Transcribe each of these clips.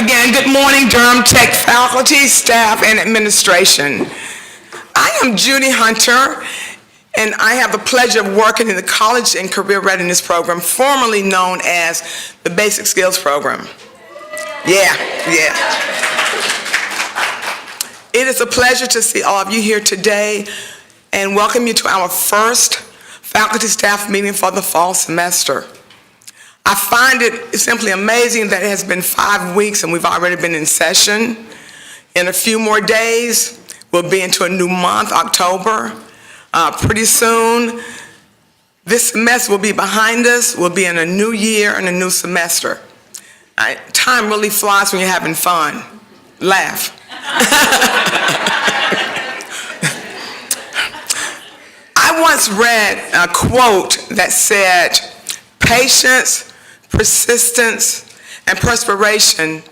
Again, good morning, Durham Tech faculty, staff, and administration. I am Judy Hunter, and I have the pleasure of working in the College and Career Readiness Program, formerly known as the Basic Skills Program. Yeah. It is a pleasure to see all of you here today and welcome you to our first faculty staff meeting for the fall semester. I find it simply amazing that it has been 5 weeks and we've already been in session. In a few more days, we'll be into a new month, October. Pretty soon, this semester will be behind us. We'll be in a new year and a new semester. Time really flies when you're having fun. Laugh. I once read a quote that said, "Patience, persistence, and perspiration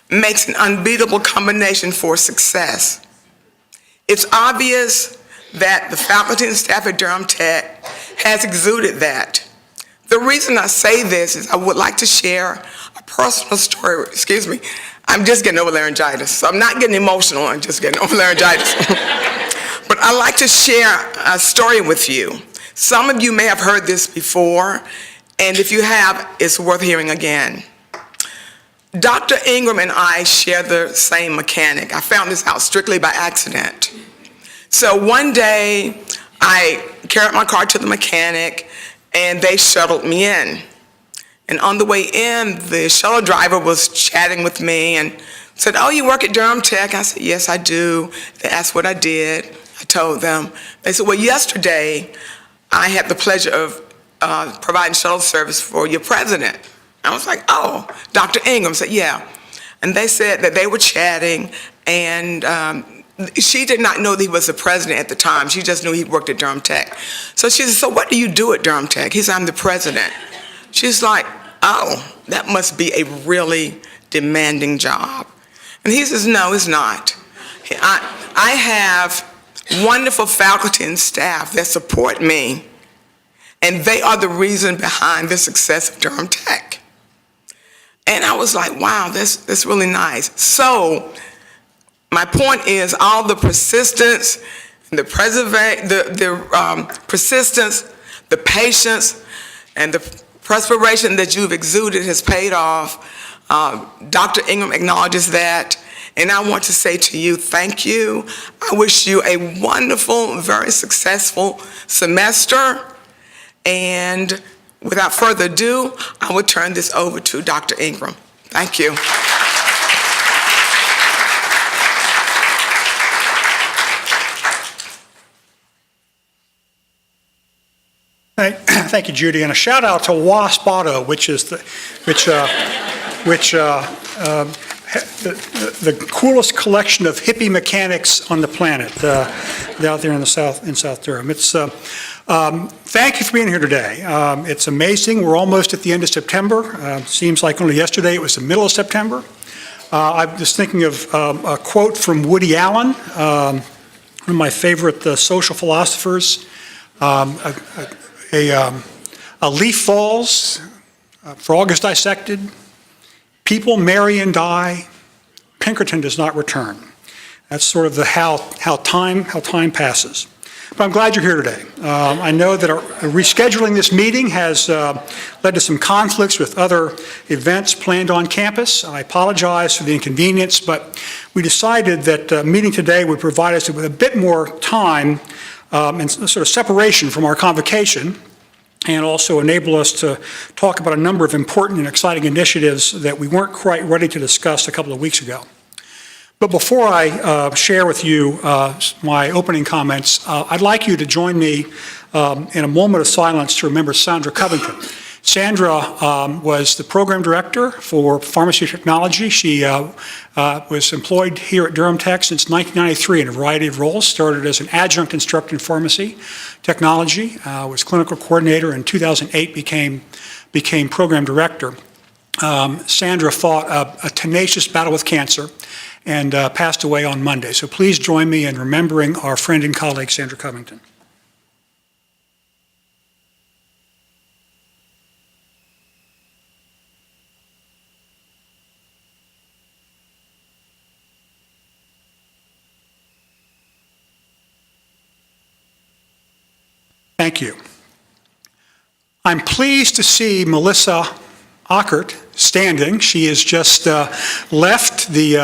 makes an unbeatable combination for success." It's obvious that the faculty and staff at Durham Tech has exuded that. The reason I say this is I would like to share a personal story. Excuse me, I'm just getting over laryngitis, so I'm not getting emotional, I'm just getting over laryngitis. But I'd like to share a story with you. Some of you may have heard this before, and if you have, it's worth hearing again. Dr. Ingram and I share the same mechanic. I found this out strictly by accident. So one day, I carried my car to the mechanic, and they shuttled me in. And on the way in, the shuttle driver was chatting with me and said, "Oh, you work at Durham Tech?" I said, "Yes, I do." They asked what I did. I told them. They said, "Well, yesterday, I had the pleasure of providing shuttle service for your president." I was like, "Oh." Dr. Ingram said, "Yeah." And they said that they were chatting, and she did not know that he was the president at the time. She just knew he worked at Durham Tech. So she said, "So what do you do at Durham Tech?" He said, "I'm the president." She's like, "Oh, that must be a really demanding job." And he says, "No, it's not. I have wonderful faculty and staff that support me, and they are the reason behind the success of Durham Tech." And I was like, wow, that's really nice. So my point is all the persistence, the persistence, the patience, and the perspiration that you've exuded has paid off. Dr. Ingram acknowledges that. And I want to say to you, thank you. I wish you a wonderful, very successful semester. And without further ado, I will turn this over to Dr. Ingram. Thank you. Thank you, Judy, and a shout out to WASP Auto, which is the coolest collection of hippie mechanics on the planet out there in South Durham. Thank you for being here today. It's amazing. We're almost at the end of September. Seems like only yesterday it was the middle of September. I was thinking of a quote from Woody Allen, one of my favorite social philosophers. A leaf falls, frog is dissected, people marry and die, Pinkerton does not return. That's sort of how time passes. But I'm glad you're here today. I know that rescheduling this meeting has led to some conflicts with other events planned on campus. I apologize for the inconvenience, but we decided that meeting today would provide us with a bit more time and sort of separation from our convocation, and also enable us to talk about a number of important and exciting initiatives that we weren't quite ready to discuss a couple of weeks ago. But before I share with you my opening comments, I'd like you to join me in a moment of silence to remember Sandra Covington. Sandra was the program director for pharmacy technology. She was employed here at Durham Tech since 1993 in a variety of roles. Started as an adjunct instructor in pharmacy technology, was clinical coordinator. In 2008 became program director. Sandra fought a tenacious battle with cancer and passed away on Monday. So please join me in remembering our friend and colleague, Sandra Covington. Thank you. I'm pleased to see Melissa Ockert standing. She has just left the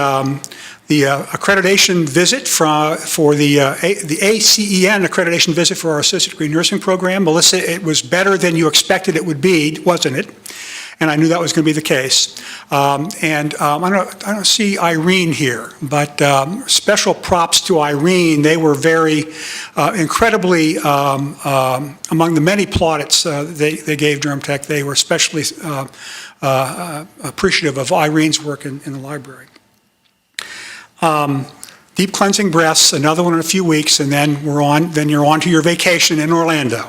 accreditation visit for the ACEN accreditation visit for our associate degree nursing program. Melissa, it was better than you expected it would be, wasn't it? And I knew that was going to be the case. I don't see Irene here, but special props to Irene. They were very incredibly, among the many plaudits they gave Durham Tech, they were especially appreciative of Irene's work in the library. Deep cleansing breaths, another one in a few weeks, and then you're on to your vacation in Orlando.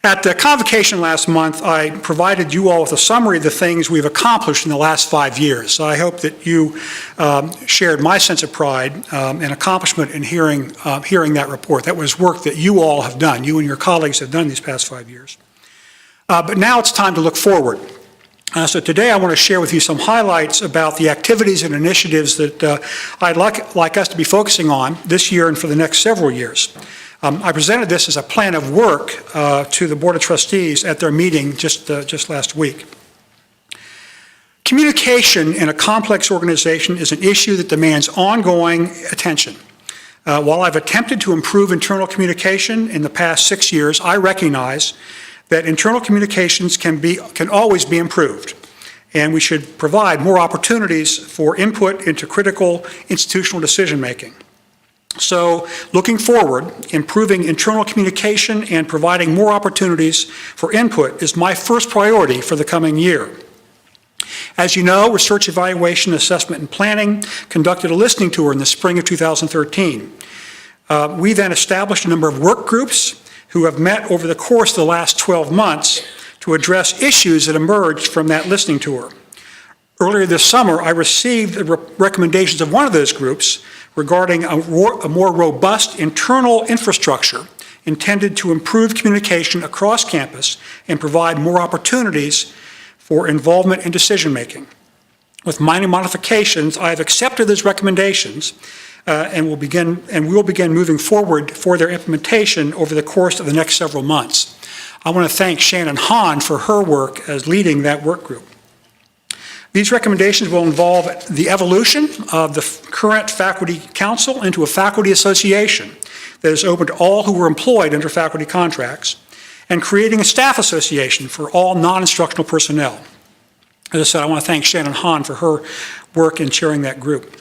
At the convocation last month, I provided you all with a summary of the things we've accomplished in the last 5 years. So I hope that you shared my sense of pride and accomplishment in hearing that report. That was work that you all have done, you and your colleagues have done these past 5 years. But now it's time to look forward. So today I want to share with you some highlights about the activities and initiatives that I'd like us to be focusing on this year and for the next several years. I presented this as a plan of work to the Board of Trustees at their meeting just last week. Communication in a complex organization is an issue that demands ongoing attention. While I've attempted to improve internal communication in the past 6 years, I recognize that internal communications can always be improved, and we should provide more opportunities for input into critical institutional decision-making. So, looking forward, improving internal communication and providing more opportunities for input is my first priority for the coming year. As you know, Research Evaluation, Assessment, and Planning conducted a listening tour in the spring of 2013. We then established a number of work groups who have met over the course of the last 12 months to address issues that emerged from that listening tour. Earlier this summer, I received the recommendations of one of those groups regarding a more robust internal infrastructure intended to improve communication across campus and provide more opportunities for involvement in decision-making. With minor modifications, I have accepted those recommendations and we'll begin moving forward for their implementation over the course of the next several months. I want to thank Shannon Hahn for her work as leading that work group. These recommendations will involve the evolution of the current faculty council into a faculty association that is open to all who were employed under faculty contracts, and creating a staff association for all non-instructional personnel. As I said, I want to thank Shannon Hahn for her work in chairing that group.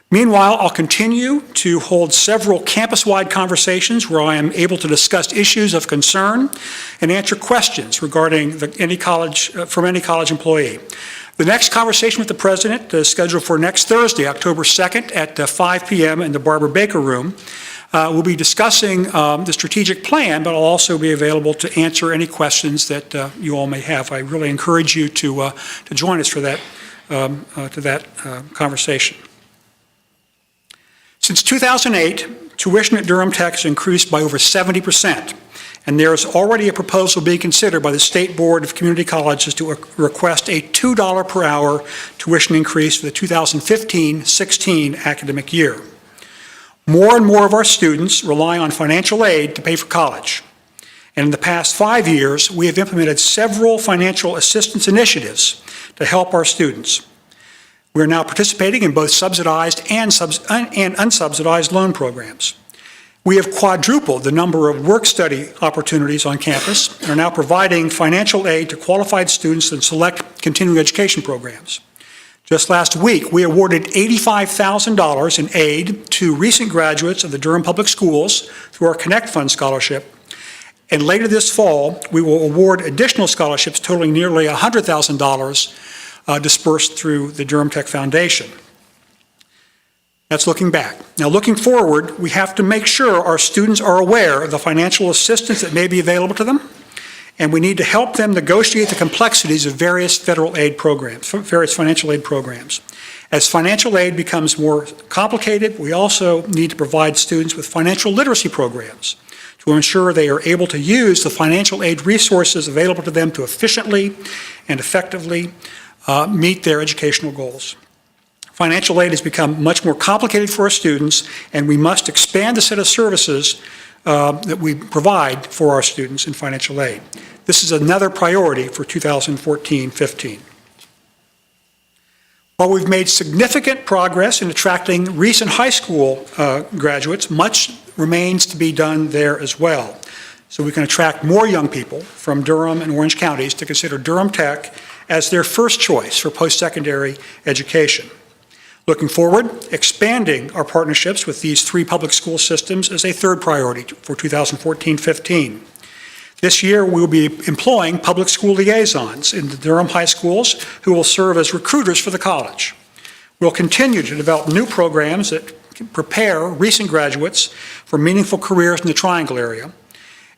Meanwhile, I'll continue to hold several campus-wide conversations where I am able to discuss issues of concern and answer questions regarding any college employee. The next conversation with the President is scheduled for next Thursday, October 2nd at 5 p.m. in the Barbara Baker Room. We'll be discussing the strategic plan, but I'll also be available to answer any questions that you all may have. I really encourage you to join us for that conversation. Since 2008, tuition at Durham Tech has increased by over 70%, and there is already a proposal being considered by the State Board of Community Colleges to request a $2 per hour tuition increase for the 2015-16 academic year. More and more of our students rely on financial aid to pay for college. And in the past 5 years, we have implemented several financial assistance initiatives to help our students. We are now participating in both subsidized and unsubsidized loan programs. We have quadrupled the number of work-study opportunities on campus and are now providing financial aid to qualified students in select continuing education programs. Just last week, we awarded $85,000 in aid to recent graduates of the Durham Public Schools through our Connect Fund scholarship. And later this fall, we will award additional scholarships totaling nearly $100,000 dispersed through the Durham Tech Foundation. That's looking back. Now, looking forward, we have to make sure our students are aware of the financial assistance that may be available to them, and we need to help them negotiate the complexities of various federal aid programs, various financial aid programs. As financial aid becomes more complicated, we also need to provide students with financial literacy programs to ensure they are able to use the financial aid resources available to them to efficiently and effectively meet their educational goals. Financial aid has become much more complicated for our students, and we must expand the set of services that we provide for our students in financial aid. This is another priority for 2014-15. While we've made significant progress in attracting recent high school graduates, much remains to be done there as well. So we can attract more young people from Durham and Orange counties to consider Durham Tech as their first choice for post-secondary education. Looking forward, expanding our partnerships with these three public school systems is a third priority for 2014-15. This year, we will be employing public school liaisons in the Durham high schools who will serve as recruiters for the college. We'll continue to develop new programs that can prepare recent graduates for meaningful careers in the Triangle area,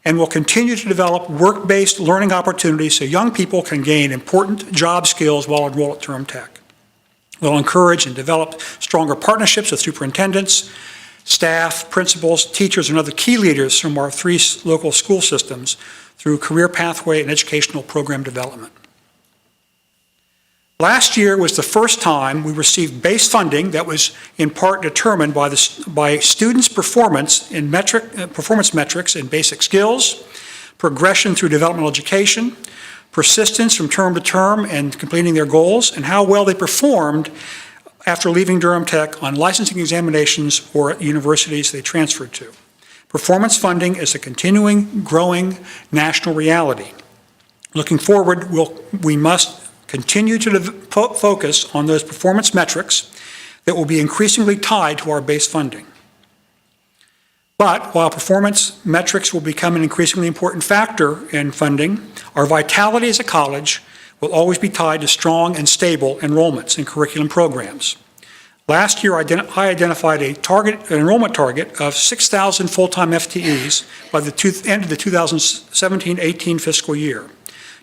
and we'll continue to develop work-based learning opportunities so young people can gain important job skills while enrolled at Durham Tech. We'll encourage and develop stronger partnerships with superintendents, staff, principals, teachers, and other key leaders from our three local school systems through career pathway and educational program development. Last year was the first time we received base funding that was in part determined by students' performance in performance metrics in basic skills, progression through developmental education, persistence from term to term and completing their goals, and how well they performed after leaving Durham Tech on licensing examinations or at universities they transferred to. Performance funding is a continuing, growing national reality. Looking forward, we must continue to focus on those performance metrics that will be increasingly tied to our base funding. But while performance metrics will become an increasingly important factor in funding, our vitality as a college will always be tied to strong and stable enrollments in curriculum programs. Last year, I identified an enrollment target of 6,000 full-time FTEs by the end of the 2017-18 fiscal year.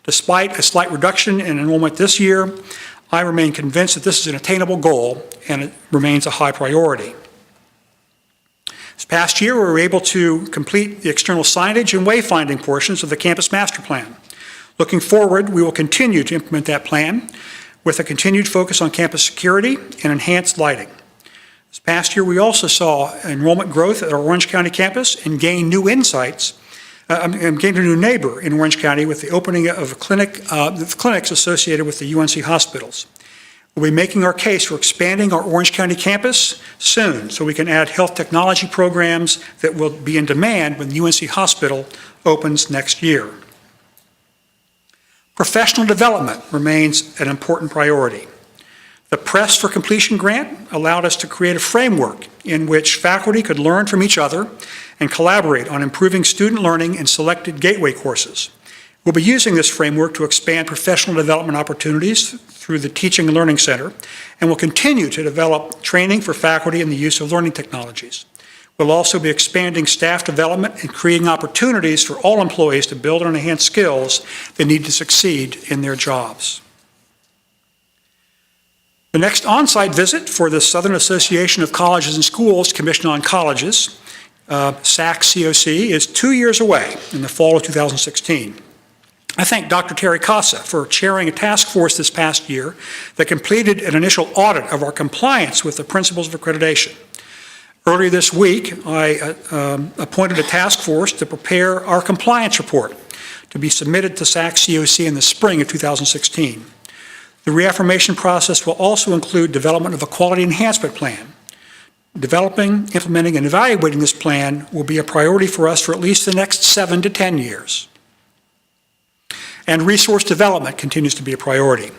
Despite a slight reduction in enrollment this year, I remain convinced that this is an attainable goal and it remains a high priority. This past year, we were able to complete the external signage and wayfinding portions of the campus master plan. Looking forward, we will continue to implement that plan with a continued focus on campus security and enhanced lighting. This past year, we also saw enrollment growth at our Orange County campus and gained new insights, gained a new neighbor in Orange County with the opening of a clinics associated with the UNC hospitals. We'll be making our case for expanding our Orange County campus soon so we can add health technology programs that will be in demand when the UNC hospital opens next year. Professional development remains an important priority. The Press for Completion grant allowed us to create a framework in which faculty could learn from each other and collaborate on improving student learning in selected gateway courses. We'll be using this framework to expand professional development opportunities through the Teaching and Learning Center, and will continue to develop training for faculty in the use of learning technologies. We'll also be expanding staff development and creating opportunities for all employees to build and enhance skills they need to succeed in their jobs. The next on-site visit for the Southern Association of Colleges and Schools Commission on Colleges, SAC-COC, is 2 years away in the fall of 2016. I thank Dr. Terry Casa for chairing a task force this past year that completed an initial audit of our compliance with the principles of accreditation. Earlier this week, I appointed a task force to prepare our compliance report to be submitted to SAC-COC in the spring of 2016. The reaffirmation process will also include development of a quality enhancement plan. Developing, implementing, and evaluating this plan will be a priority for us for at least the next 7 to 10 years. And resource development continues to be a priority.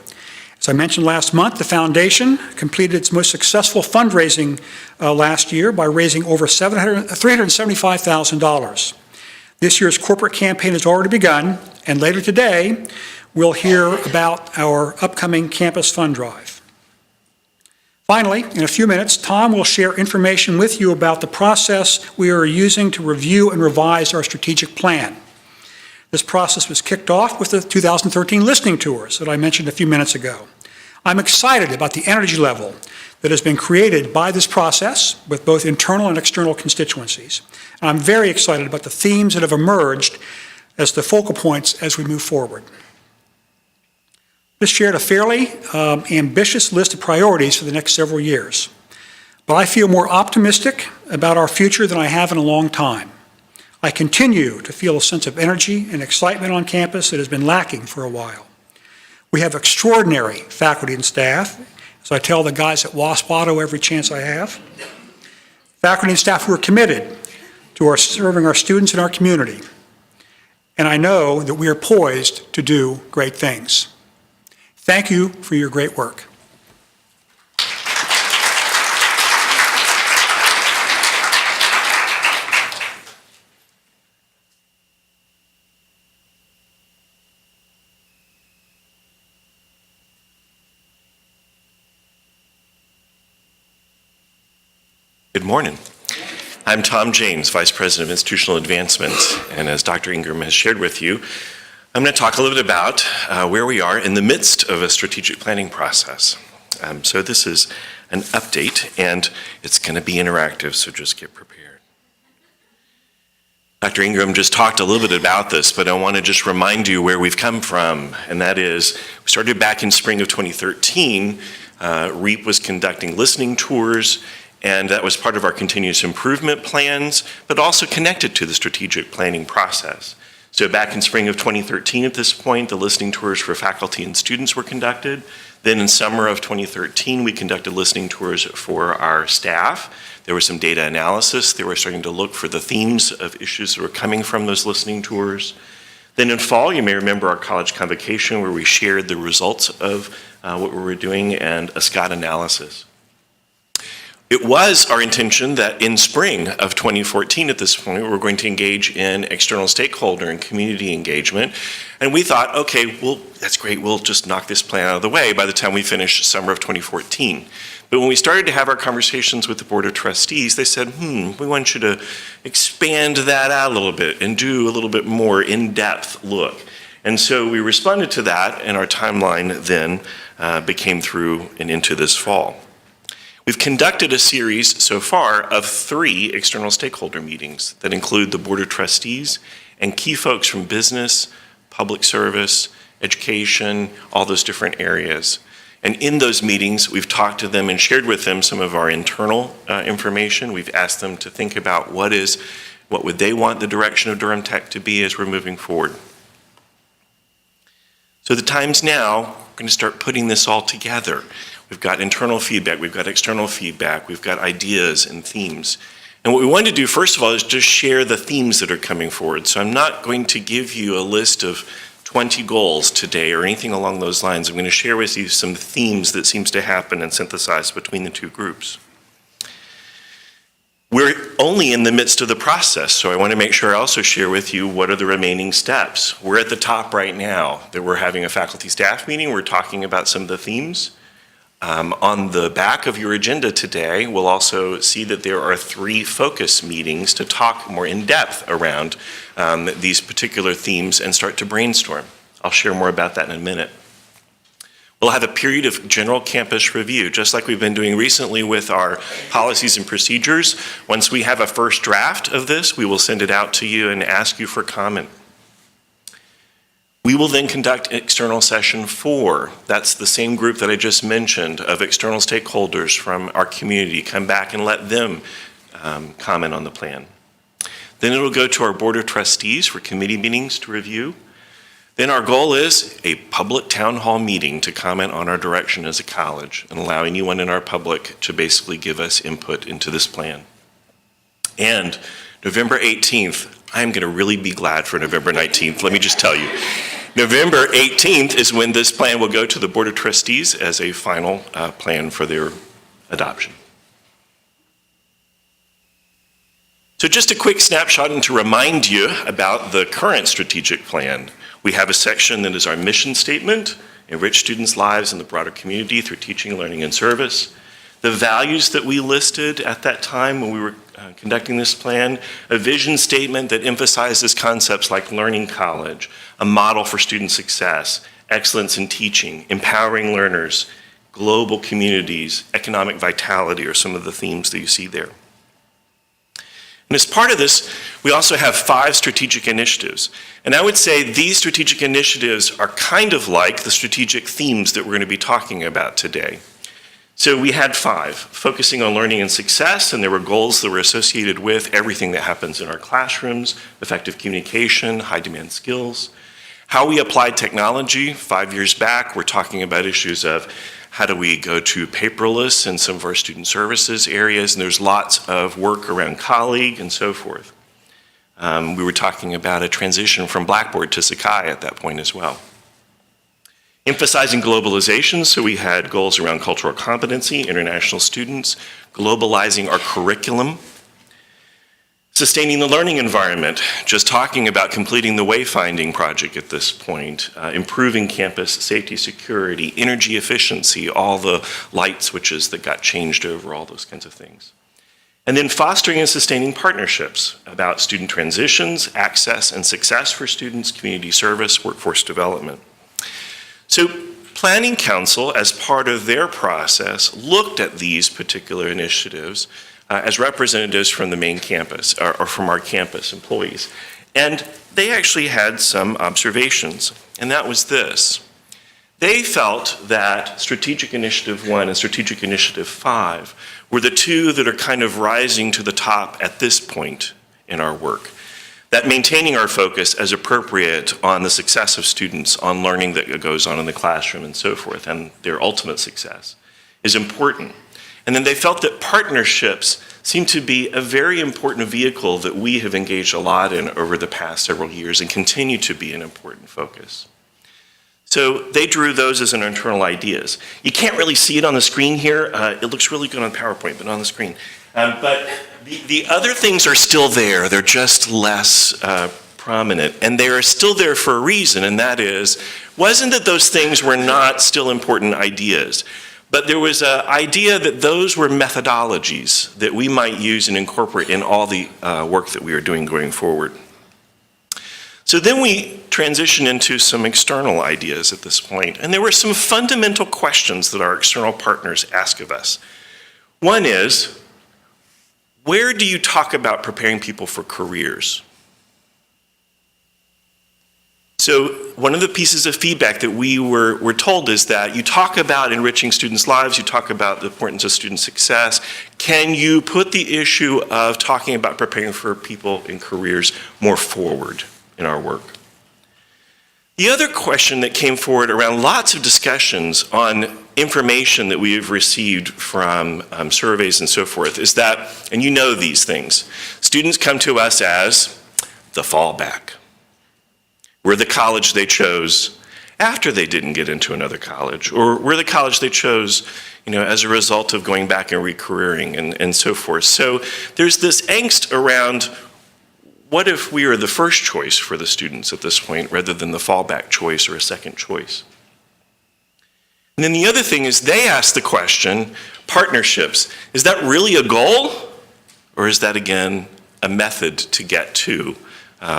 As I mentioned last month, the foundation completed its most successful fundraising last year by raising over $375,000. This year's corporate campaign has already begun, and later today, we'll hear about our upcoming campus fund drive. Finally, in a few minutes, Tom will share information with you about the process we are using to review and revise our strategic plan. This process was kicked off with the 2013 listening tours that I mentioned a few minutes ago. I'm excited about the energy level that has been created by this process with both internal and external constituencies. And I'm very excited about the themes that have emerged as the focal points as we move forward. This shared a fairly ambitious list of priorities for the next several years, but I feel more optimistic about our future than I have in a long time. I continue to feel a sense of energy and excitement on campus that has been lacking for a while. We have extraordinary faculty and staff, as I tell the guys at WASP Auto every chance I have. Faculty and staff who are committed to serving our students and our community. And I know that we are poised to do great things. Thank you for your great work. Good morning. I'm Tom James, Vice President of Institutional Advancement, and as Dr. Ingram has shared with you, I'm going to talk a little bit about where we are in the midst of a strategic planning process. So this is an update, and it's going to be interactive, so just get prepared. Dr. Ingram just talked a little bit about this, but I want to just remind you where we've come from, and that is, we started back in spring of 2013. REAP was conducting listening tours, and that was part of our continuous improvement plans, but also connected to the strategic planning process. So back in spring of 2013 at this point, the listening tours for faculty and students were conducted. Then in summer of 2013, we conducted listening tours for our staff. There was some data analysis. They were starting to look for the themes of issues that were coming from those listening tours. Then in fall, you may remember our college convocation where we shared the results of what we were doing and a SCOT analysis. It was our intention that in spring of 2014 at this point, we're going to engage in external stakeholder and community engagement. And we thought, okay, well, that's great. We'll just knock this plan out of the way by the time we finish summer of 2014. But when we started to have our conversations with the Board of Trustees, they said, we want you to expand that out a little bit and do a little bit more in-depth look. And so we responded to that, and our timeline then became through and into this fall. We've conducted a series so far of 3 external stakeholder meetings that include the Board of Trustees and key folks from business, public service, education, all those different areas. And in those meetings, we've talked to them and shared with them some of our internal information. We've asked them to think about what would they want the direction of Durham Tech to be as we're moving forward. So the time's now, we're going to start putting this all together. We've got internal feedback, we've got external feedback, we've got ideas and themes. And what we want to do, first of all, is just share the themes that are coming forward. So I'm not going to give you a list of 20 goals today or anything along those lines. I'm going to share with you some themes that seems to happen and synthesize between the 2 groups. We're only in the midst of the process, so I want to make sure I also share with you what are the remaining steps. We're at the top right now. That we're having a faculty staff meeting. We're talking about some of the themes. On the back of your agenda today, we'll also see that there are 3 focus meetings to talk more in depth around these particular themes and start to brainstorm. I'll share more about that in a minute. We'll have a period of general campus review, just like we've been doing recently with our policies and procedures. Once we have a first draft of this, we will send it out to you and ask you for comment. We will then conduct external session 4. That's the same group that I just mentioned of external stakeholders from our community. Come back and let them comment on the plan. Then it will go to our Board of Trustees for committee meetings to review. Then our goal is a public town hall meeting to comment on our direction as a college and allow anyone in our public to basically give us input into this plan. And November 18th, I'm going to really be glad for November 19th, let me just tell you. November 18th is when this plan will go to the Board of Trustees as a final plan for their adoption. So just a quick snapshot and to remind you about the current strategic plan. We have a section that is our mission statement, enrich students' lives in the broader community through teaching, learning, and service. The values that we listed at that time when we were conducting this plan, a vision statement that emphasizes concepts like learning college, a model for student success, excellence in teaching, empowering learners, global communities, economic vitality are some of the themes that you see there. And as part of this, we also have 5 strategic initiatives. And I would say these strategic initiatives are kind of like the strategic themes that we're going to be talking about today. So we had 5, focusing on learning and success, and there were goals that were associated with everything that happens in our classrooms, effective communication, high demand skills. How we applied technology, 5 years back, we're talking about issues of how do we go to paperless in some of our student services areas, and there's lots of work around colleague and so forth. We were talking about a transition from Blackboard to Sakai at that point as well. Emphasizing globalization, so we had goals around cultural competency, international students, globalizing our curriculum. Sustaining the learning environment, just talking about completing the wayfinding project at this point, improving campus safety, security, energy efficiency, all the light switches that got changed over, all those kinds of things. And then fostering and sustaining partnerships about student transitions, access and success for students, community service, workforce development. So Planning Council, as part of their process, looked at these particular initiatives as representatives from the main campus, or from our campus employees. And they actually had some observations, and that was this. They felt that Strategic Initiative 1 and Strategic Initiative 5 were the 2 that are kind of rising to the top at this point in our work. That maintaining our focus as appropriate on the success of students, on learning that goes on in the classroom and so forth, and their ultimate success is important. And then they felt that partnerships seem to be a very important vehicle that we have engaged a lot in over the past several years and continue to be an important focus. So they drew those as an internal ideas. You can't really see it on the screen here. It looks really good on PowerPoint, but not on the screen. But the other things are still there. They're just less prominent. And they are still there for a reason, and that is, wasn't that those things were not still important ideas, but there was an idea that those were methodologies that we might use and incorporate in all the work that we are doing going forward. So then we transition into some external ideas at this point, and there were some fundamental questions that our external partners ask of us. One is, where do you talk about preparing people for careers? So one of the pieces of feedback that we were told is that you talk about enriching students' lives, you talk about the importance of student success. Can you put the issue of talking about preparing for people in careers more forward in our work? The other question that came forward around lots of discussions on information that we have received from surveys and so forth is that, and you know these things, students come to us as the fallback. We're the college they chose after they didn't get into another college, or we're the college they chose, as a result of going back and re-careering and so forth. So there's this angst around, what if we are the first choice for the students at this point rather than the fallback choice or a second choice? And then the other thing is they ask the question, partnerships, is that really a goal? Or is that, again, a method to get to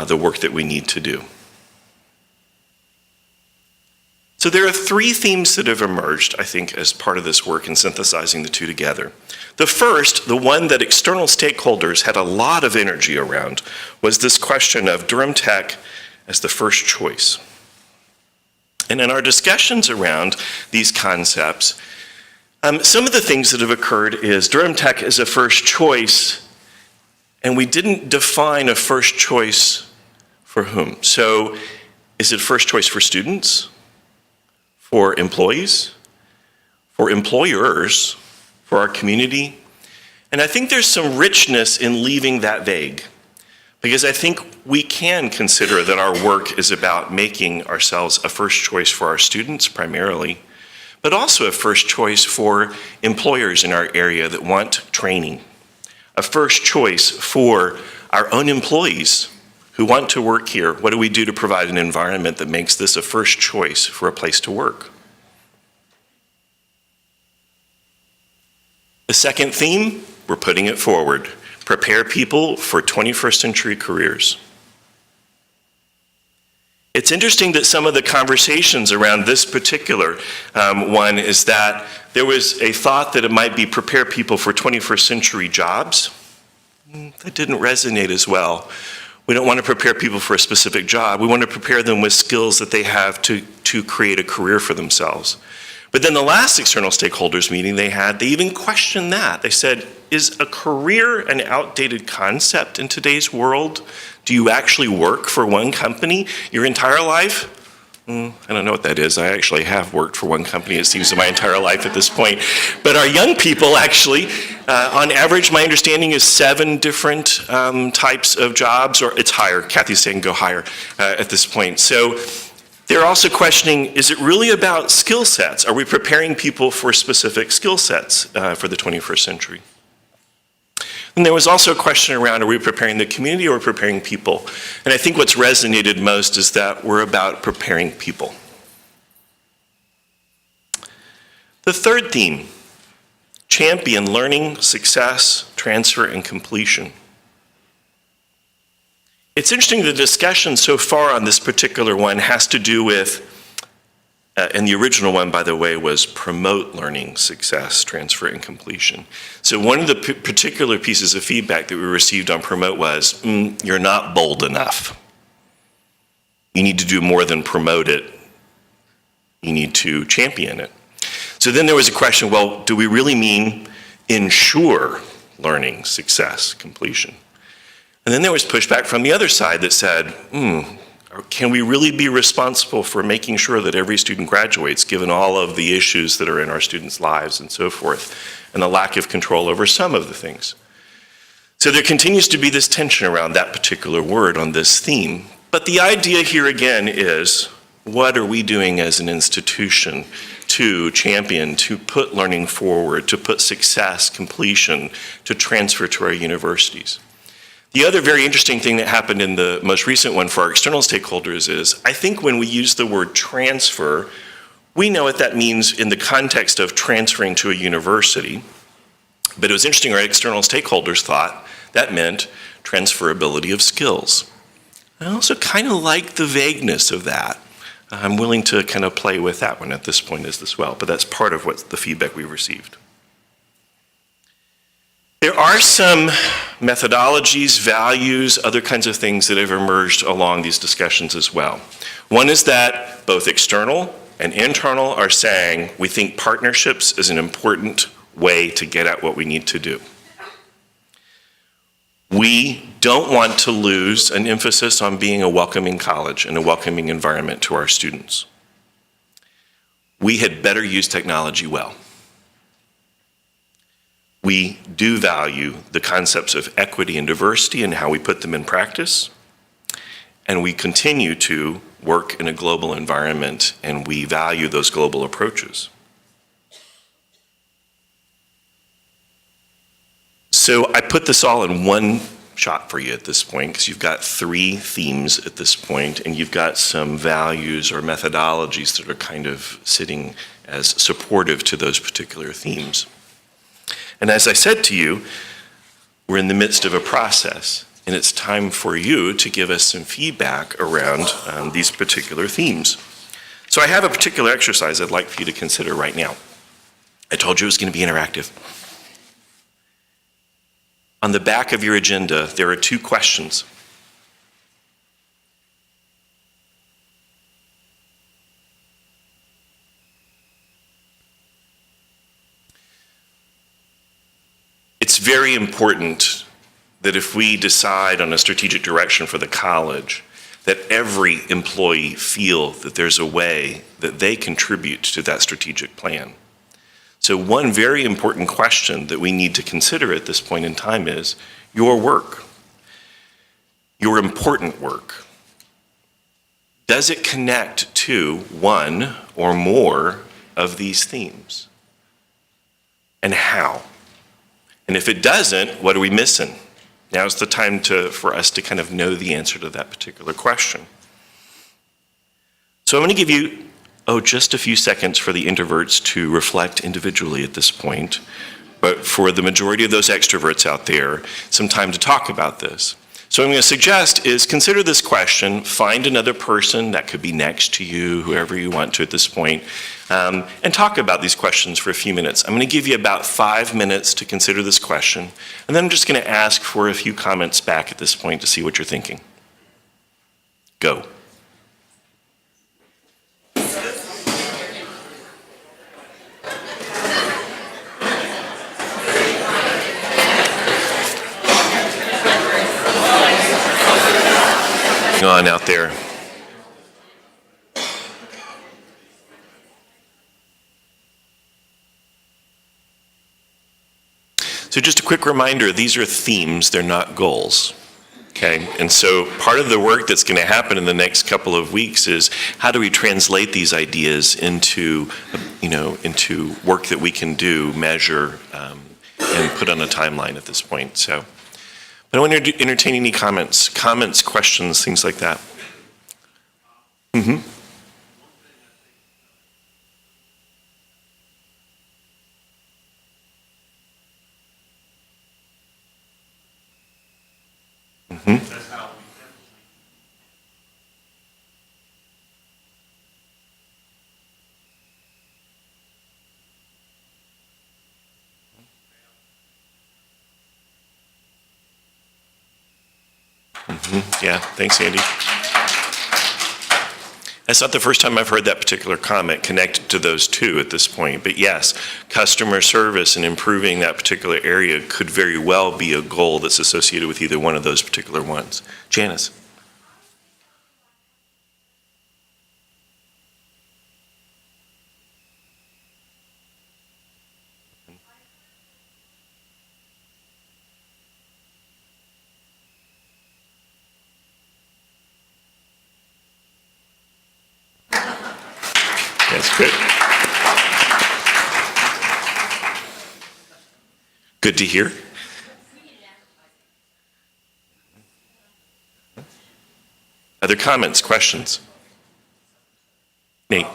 the work that we need to do? So there are 3 themes that have emerged, I think, as part of this work in synthesizing the 2 together. The first, the one that external stakeholders had a lot of energy around, was this question of Durham Tech as the first choice. And in our discussions around these concepts, some of the things that have occurred is Durham Tech is a first choice, and we didn't define a first choice for whom. So is it first choice for students? For employees, for employers, for our community. And I think there's some richness in leaving that vague, because I think we can consider that our work is about making ourselves a first choice for our students primarily, but also a first choice for employers in our area that want training, a first choice for our own employees who want to work here. What do we do to provide an environment that makes this a first choice for a place to work? The second theme, we're putting it forward. Prepare people for 21st century careers. It's interesting that some of the conversations around this particular one is that there was a thought that it might be prepare people for 21st century jobs. That didn't resonate as well. We don't want to prepare people for a specific job. We want to prepare them with skills that they have to create a career for themselves. But then the last external stakeholders meeting they had, they even questioned that. They said, is a career an outdated concept in today's world? Do you actually work for one company your entire life? I don't know what that is. I actually have worked for one company, it seems, in my entire life at this point. But our young people actually, on average, my understanding is 7 different types of jobs, or it's higher. Kathy's saying go higher at this point. So they're also questioning, is it really about skill sets? Are we preparing people for specific skill sets for the 21st century? And there was also a question around, are we preparing the community or preparing people? And I think what's resonated most is that we're about preparing people. The third theme, champion learning, success, transfer, and completion. It's interesting, the discussion so far on this particular one has to do with, and the original one, by the way, was promote learning, success, transfer, and completion. So one of the particular pieces of feedback that we received on promote was, you're not bold enough. You need to do more than promote it. You need to champion it. So then there was a question, well, do we really mean ensure learning, success, completion? And then there was pushback from the other side that said, can we really be responsible for making sure that every student graduates, given all of the issues that are in our students' lives and so forth, and the lack of control over some of the things? So there continues to be this tension around that particular word on this theme. But the idea here again is, what are we doing as an institution to champion, to put learning forward, to put success, completion, to transfer to our universities? The other very interesting thing that happened in the most recent one for our external stakeholders is, I think when we use the word transfer, we know what that means in the context of transferring to a university. But it was interesting, our external stakeholders thought that meant transferability of skills. I also kind of like the vagueness of that. I'm willing to kind of play with that one at this point as well, but that's part of what the feedback we received. There are some methodologies, values, other kinds of things that have emerged along these discussions as well. One is that both external and internal are saying we think partnerships is an important way to get at what we need to do. We don't want to lose an emphasis on being a welcoming college and a welcoming environment to our students. We had better use technology well. We do value the concepts of equity and diversity and how we put them in practice. And we continue to work in a global environment, and we value those global approaches. So I put this all in one shot for you at this point, because you've got 3 themes at this point, and you've got some values or methodologies that are kind of sitting as supportive to those particular themes. And as I said to you, we're in the midst of a process, and it's time for you to give us some feedback around these particular themes. So I have a particular exercise I'd like for you to consider right now. I told you it was going to be interactive. On the back of your agenda, there are 2 questions. It's very important that if we decide on a strategic direction for the college, that every employee feel that there's a way that they contribute to that strategic plan. So one very important question that we need to consider at this point in time is your work, your important work. Does it connect to one or more of these themes? And how? And if it doesn't, what are we missing? Now's the time for us to kind of know the answer to that particular question. So I'm going to give you, just a few seconds for the introverts to reflect individually at this point. But for the majority of those extroverts out there, some time to talk about this. So what I'm going to suggest is consider this question, find another person that could be next to you, whoever you want to at this point, and talk about these questions for a few minutes. I'm going to give you about 5 minutes to consider this question, and then I'm just going to ask for a few comments back at this point to see what you're thinking. Go. on out there? So just a quick reminder, these are themes, they're not goals. Okay, and so part of the work that's going to happen in the next couple of weeks is how do we translate these ideas into, into work that we can do, measure, and put on a timeline at this point. So, but I want to entertain any comments, questions, things like that. Mm-hmm. Mm-hmm. Yeah, thanks, Andy. That's not the first time I've heard that particular comment connected to those two at this point, but yes, customer service and improving that particular area could very well be a goal that's associated with either one of those particular ones. Janice? That's good. Good to hear. Other comments, questions? Nate?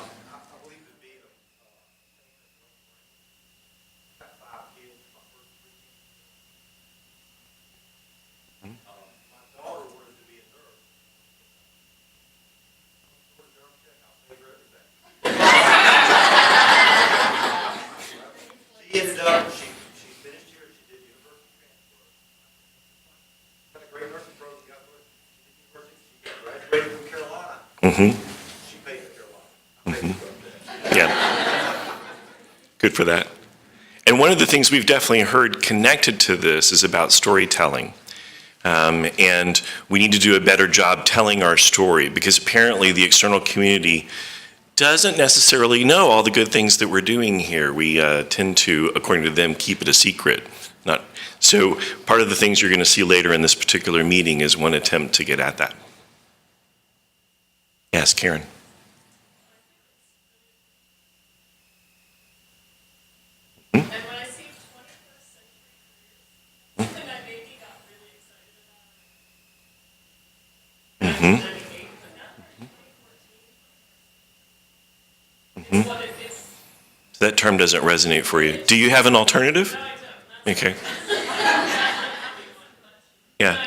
She ended up, she finished here, she did university transfer. Got a great nursing program, got she graduated from Carolina. Mm-hmm. She paid for Carolina. Yeah. Good for that. And one of the things we've definitely heard connected to this is about storytelling. And we need to do a better job telling our story because apparently the external community doesn't necessarily know all the good things that we're doing here. We tend to, according to them, keep it a secret. So part of the things you're going to see later in this particular meeting is one attempt to get at that. Yes, Karen. And when I see 21st century careers, something I maybe got really excited about. Mm-hmm. 1998, but not 2014. It's what it is. So that term doesn't resonate for you. Do you have an alternative? No, I don't. Okay. Yeah.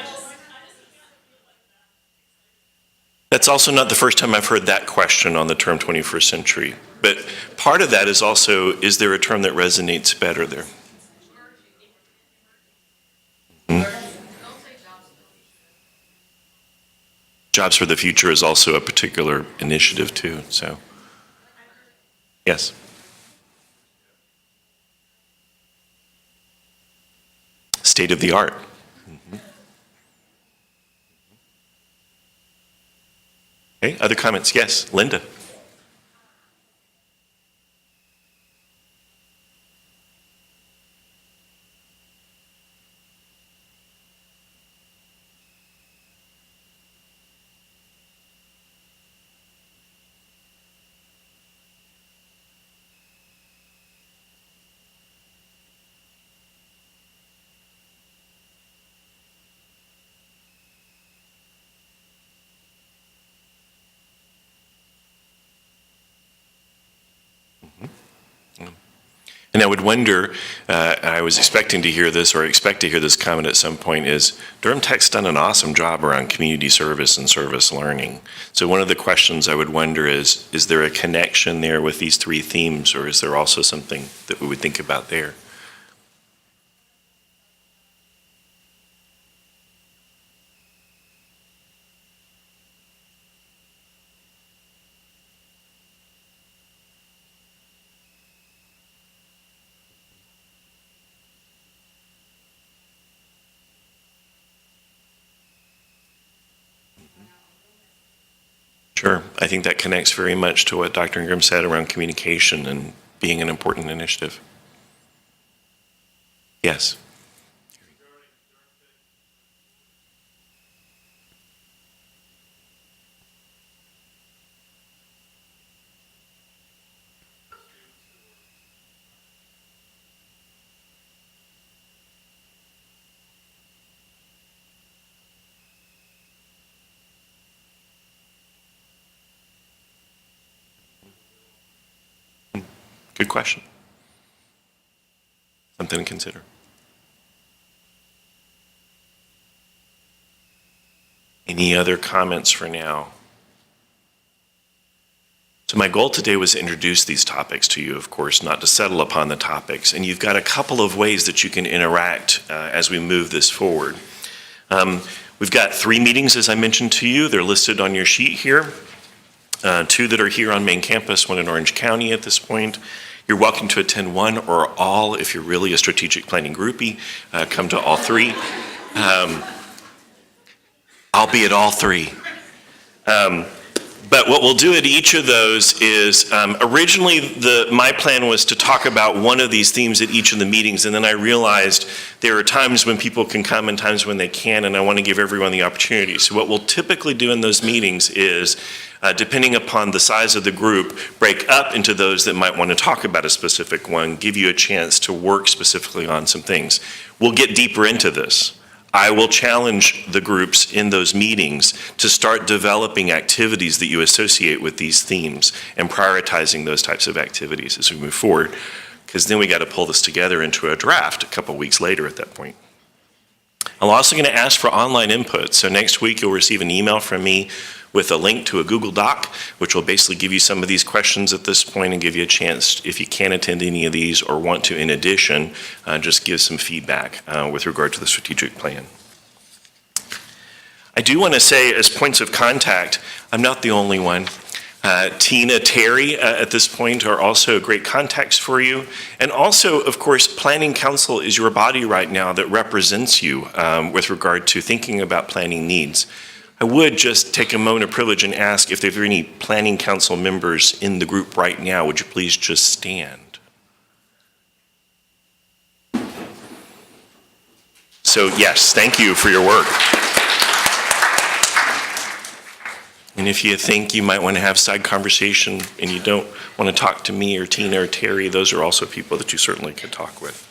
That's also not the first time I've heard that question on the term 21st century. But part of that is also, is there a term that resonates better there? Hmm? Jobs for the Future is also a particular initiative too, so. Yes. State of the art. Mm-hmm. Okay, other comments? Yes, Linda. And I would wonder, I was expecting to hear this, or expect to hear this comment at some point, is Durham Tech's done an awesome job around community service and service learning. So one of the questions I would wonder is there a connection there with these three themes, or is there also something that we would think about there? Sure. I think that connects very much to what Dr. Ingram said around communication and being an important initiative. Yes. Good question. Something to consider. Any other comments for now? So my goal today was to introduce these topics to you, of course, not to settle upon the topics. And you've got a couple of ways that you can interact as we move this forward. We've got 3 meetings, as I mentioned to you. They're listed on your sheet here. 2 that are here on main campus, 1 in Orange County at this point. You're welcome to attend 1 or all if you're really a strategic planning groupie. Come to all 3. I'll be at all 3. But what we'll do at each of those is, originally my plan was to talk about one of these themes at each of the meetings, and then I realized there are times when people can come and times when they can, and I want to give everyone the opportunity. So what we'll typically do in those meetings is, depending upon the size of the group, break up into those that might want to talk about a specific one, give you a chance to work specifically on some things. We'll get deeper into this. I will challenge the groups in those meetings to start developing activities that you associate with these themes and prioritizing those types of activities as we move forward, because then we got to pull this together into a draft a couple weeks later at that point. I'm also going to ask for online input. So next week you'll receive an email from me with a link to a Google Doc, which will basically give you some of these questions at this point and give you a chance, if you can attend any of these or want to in addition, just give some feedback with regard to the strategic plan. I do want to say, as points of contact, I'm not the only one. Tina, Terry at this point are also great contacts for you. And also, of course, Planning Council is your body right now that represents you with regard to thinking about planning needs. I would just take a moment of privilege and ask if there are any Planning Council members in the group right now. Would you please just stand? So yes, thank you for your work. And if you think you might want to have side conversation and you don't want to talk to me or Tina or Terry, those are also people that you certainly could talk with.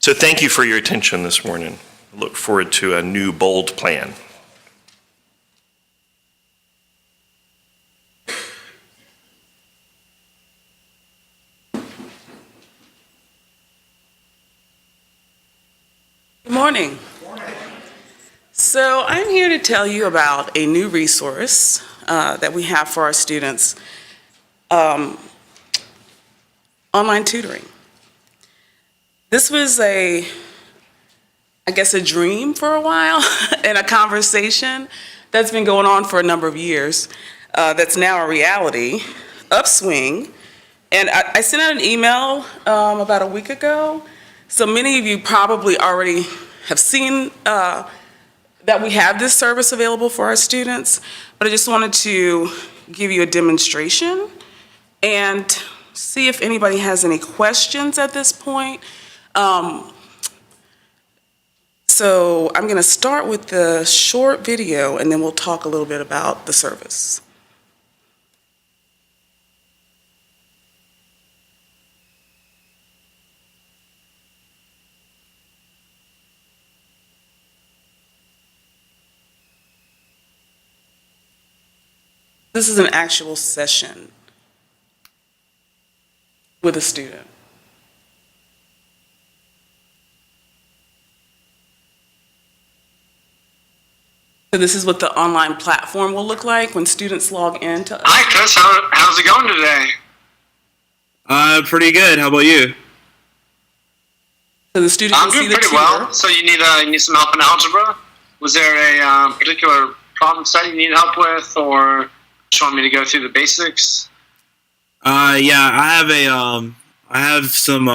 So thank you for your attention this morning. I look forward to a new bold plan. Good morning. So I'm here to tell you about a new resource that we have for our students, online tutoring. This was I guess a dream for a while and a conversation that's been going on for a number of years that's now a reality, upswing. And I sent out an email about a week ago. So many of you probably already have seen that we have this service available for our students, but I just wanted to give you a demonstration and see if anybody has any questions at this point. So I'm going to start with the short video and then we'll talk a little bit about the service. This is an actual session with a student. So this is what the online platform will look like when students log in to. Hi, Chris. How's it going today? Pretty good. How about you? So the student I'm can see doing the pretty tutor. well. So you need some help in algebra? Was there a particular problem set you need help with, or just want me to go through the basics? Yeah, I have some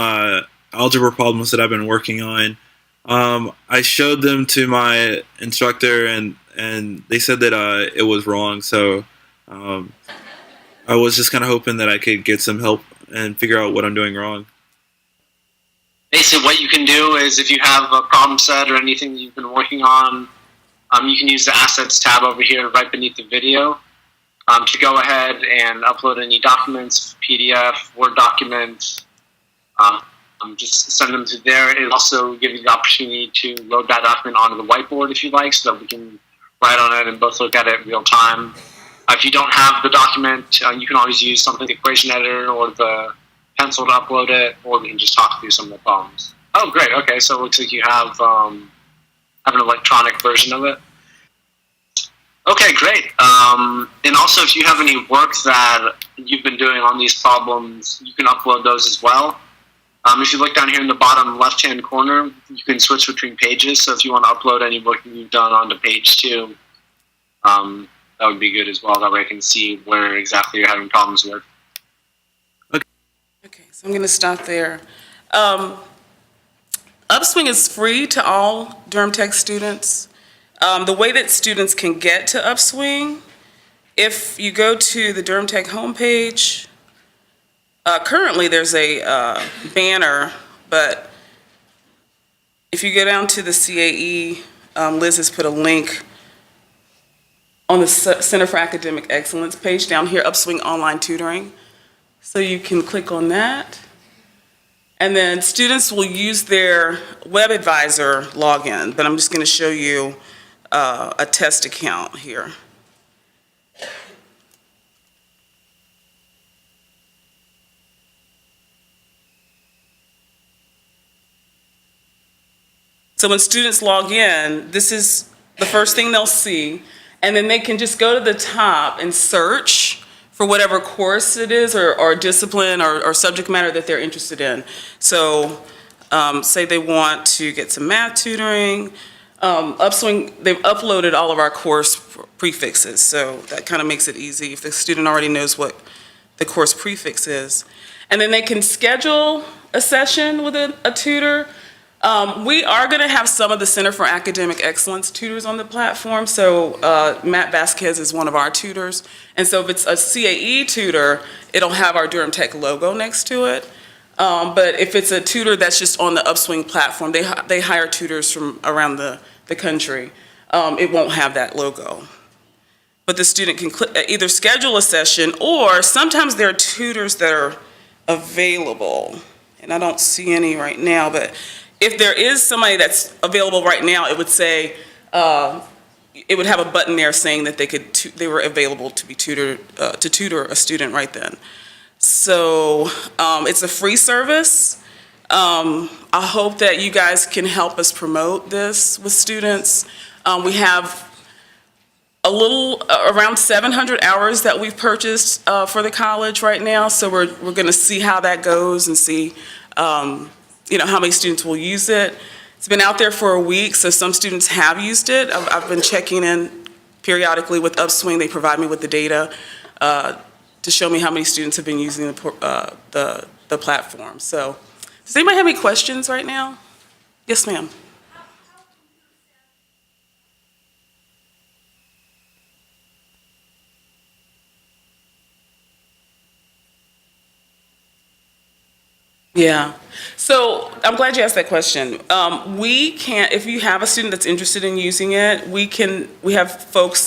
algebra problems that I've been working on. I showed them to my instructor, and they said that it was wrong. So I was just kind of hoping that I could get some help and figure out what I'm doing wrong. Basically, what you can do is if you have a problem set or anything that you've been working on, you can use the Assets tab over here right beneath the video to go ahead and upload any documents, PDF, Word documents. Just send them to there. It'll also give you the opportunity to load that document onto the whiteboard if you like, so that we can write on it and both look at it in real time. If you don't have the document, you can always use something like the equation editor or the pencil to upload it, or we can just talk through some of the problems. Oh, great. Okay, so it looks like you have an electronic version of it. Okay, great. And also, if you have any work that you've been doing on these problems, you can upload those as well. If you look down here in the bottom left-hand corner, you can switch between pages. So if you want to upload any work that you've done onto page 2, that would be good as well. That way I can see where exactly you're having problems with. Okay, so I'm going to stop there. Upswing is free to all Durham Tech students. The way that students can get to Upswing, if you go to the Durham Tech homepage, currently there's a banner, but if you go down to the CAE, Liz has put a link on the Center for Academic Excellence page down here, Upswing Online Tutoring. So you can click on that. And then students will use their web advisor login, but I'm just going to show you a test account here. So when students log in, this is the first thing they'll see, and then they can just go to the top and search for whatever course it is or discipline or subject matter that they're interested in. So say they want to get some math tutoring. Upswing, they've uploaded all of our course prefixes, so that kind of makes it easy if the student already knows what the course prefix is. And then they can schedule a session with a tutor. We are going to have some of the Center for Academic Excellence tutors on the platform. So Matt Vasquez is one of our tutors. And so if it's a CAE tutor, it'll have our Durham Tech logo next to it. But if it's a tutor that's just on the Upswing platform, they hire tutors from around the country. It won't have that logo. But the student can either schedule a session, or sometimes there are tutors that are available. And I don't see any right now, but if there is somebody that's available right now, it would say, it would have a button there saying that they were available to be tutored, to tutor a student right then. So it's a free service. I hope that you guys can help us promote this with students. We have around 700 hours that we've purchased for the college right now. So we're going to see how that goes and see how many students will use it. It's been out there for a week, so some students have used it. I've been checking in periodically with Upswing. They provide me with the data to show me how many students have been using the platform. So, does anybody have any questions right now? Yes, ma'am. Yeah, so I'm glad you asked that question. If you have a student that's interested in using it, we have folks,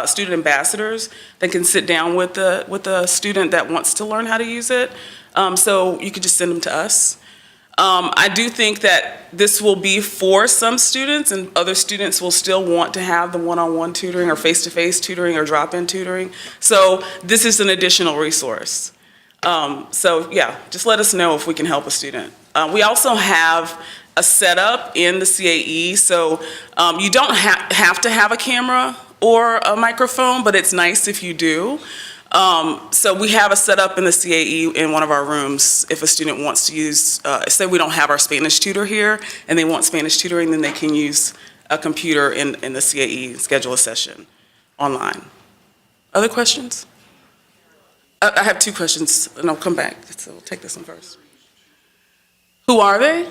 student ambassadors that can sit down with the student that wants to learn how to use it. So you could just send them to us. I do think that this will be for some students, and other students will still want to have the one-on-one tutoring or face-to-face tutoring or drop-in tutoring. So this is an additional resource. So yeah, just let us know if we can help a student. We also have a setup in the CAE, so you don't have to have a camera or a microphone, but it's nice if you do. So we have a setup in the CAE in one of our rooms. If a student wants to use, say we don't have our Spanish tutor here and they want Spanish tutoring, then they can use a computer in the CAE and schedule a session online. Other questions? I have two questions, and I'll come back, so we'll take this one first. Who are they?